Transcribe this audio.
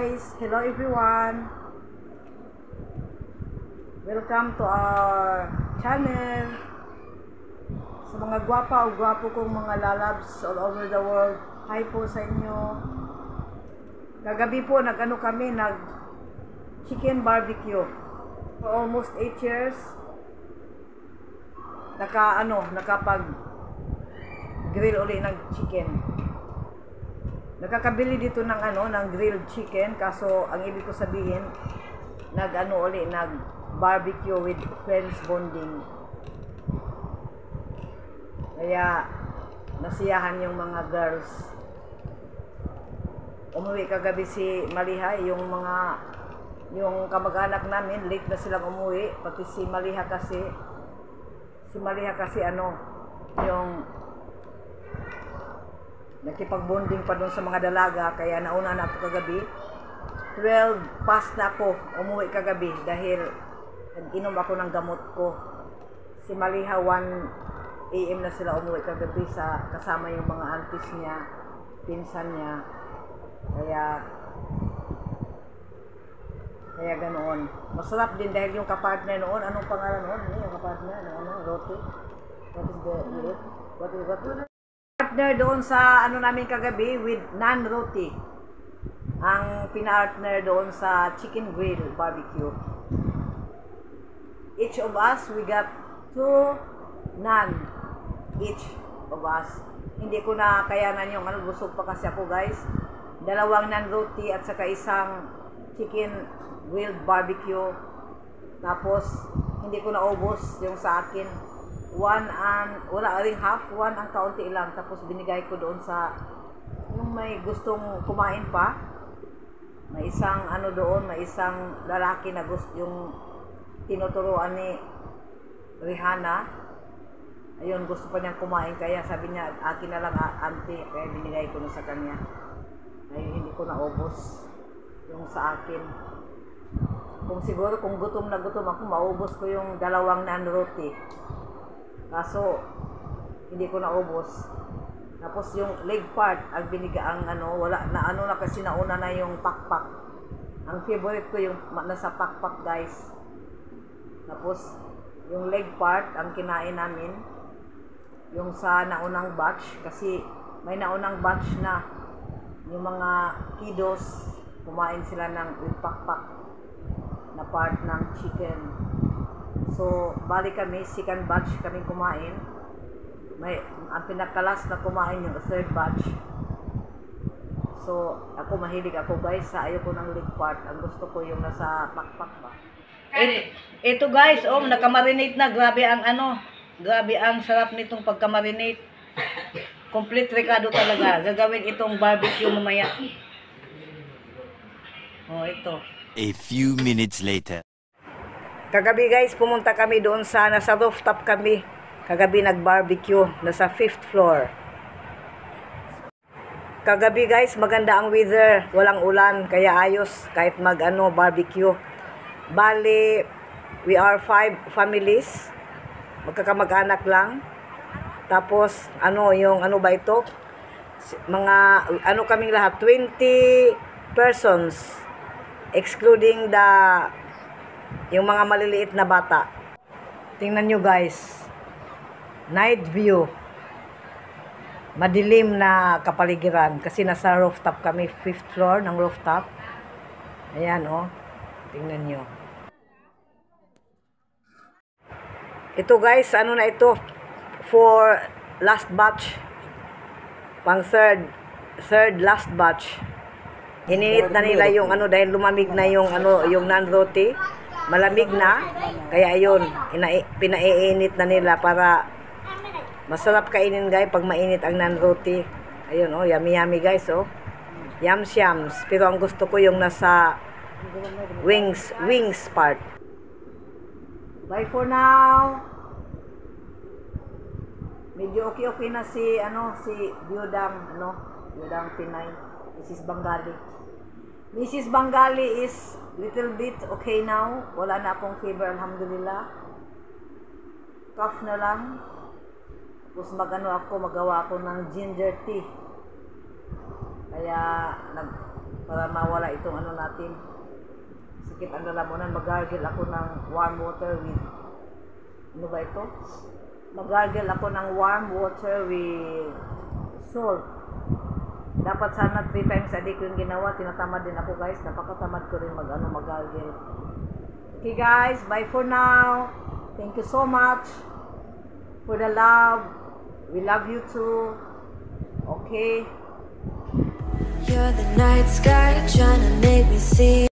guys! Hello everyone! Welcome to our channel. Sa mga gwapa o gwapo kong mga lalabs all over the world, hi po sa inyo. Kagabi po nag chicken barbecue. For almost 8 years nakapag grill uli ng chicken. Nakakabili dito ng ng grilled chicken, kaso ang ibig ko sabihin nag barbecue with friends bonding. Kaya nasiyahan yung mga girls. Umuwi kagabi si Maliha, yung kamag-anak namin, late na silang umuwi, pati si Maliha kasi yung nakipag-bonding pa doon sa mga dalaga, kaya nauna na ako kagabi. 12 past na ako umuwi kagabi dahil nag-inom ako ng gamot ko. Si Maliha 1 AM na sila umuwi kagabi kasama yung mga aunties niya, pinsan niya. Kaya ganoon. Masarap din dahil yung kapartner noon, anong pangalan noon? Yung kapartner roti. What is partner doon sa namin kagabi with naan roti. Ang pina-partner doon sa chicken grill barbecue. Each of us, we got 2 naan each of us. Hindi ko na kayanan yung busog pa kasi ako guys. 2 naan roti at saka isang chicken grilled barbecue. Tapos hindi ko naubos yung sa akin. Wala ring half, 1 ang kaunti lang. Tapos binigay ko doon sa yung may gustong kumain pa. May isang may isang lalaki na gusto yung tinuturuan ni Rihanna. Ayun, gusto pa niyang kumain, kaya sabi niya, akin na lang auntie, kaya binigay ko na sa kanya. Ay, hindi ko naubos yung sa akin. Kung gutom na gutom ako, maubos ko yung 2 naan roti. Kaso hindi ko naubos. Tapos yung leg part ang wala na kasi nauna na yung pakpak. Ang favorite ko yung nasa pakpak guys. Tapos yung leg part ang kinain namin yung sa naunang batch, kasi may naunang batch na yung mga kiddos kumain sila ng with pakpak na part ng chicken. So, bali kami, second batch kami kumain. Ang pinakalas na kumain yung third batch. So, mahilig ako guys, ayaw ko ng leg part. Ang gusto ko yung nasa pakpak ba. Ito guys, nakamarinate na. Grabe ang sarap nitong pagkamarinate. Complete recado talaga. Gagawin itong barbecue mamaya. Ito. A few minutes later. Kagabi guys, pumunta kami doon nasa rooftop kami. Kagabi nag-barbecue, nasa 5th floor. Kagabi guys, maganda ang weather, walang ulan, kaya ayos kahit barbecue. Bali, we are 5 families, magkakamag-anak lang. Tapos, mga, kaming lahat, 20 persons, excluding yung mga maliliit na bata. Tingnan nyo guys, night view, madilim na kapaligiran kasi nasa rooftop kami, 5th floor ng rooftop. Ayan tingnan nyo. Ito guys, ito for last batch, pang third last batch. Ininit na nila yung dahil lumamig na yung naan roti. Malamig na, kaya ayun, pinaiinit na nila para masarap kainin guys pag mainit ang naan roti. Ayun yummy guys Yums. Pero ang gusto ko yung nasa wings part. Bye for now. Medyo okay na si Biodang Pinay, Mrs. Bangali is little bit okay now. Wala na akong fever, alhamdulillah. Cough na lang. Tapos magawa ako ng ginger tea. Kaya para mawala itong ano natin, sakit ang lalamunan. Mag-gargle ako ng warm water with, ano ba ito? Mag-gargle ako ng warm water with salt. Dapat sana 3 times a day ko yung ginawa. Tinatamad din ako guys. Napakatamad ko rin mag-gargle. Okay guys, bye for now. Thank you so much for the love. We love you too. Okay. You're the night sky trying to make me see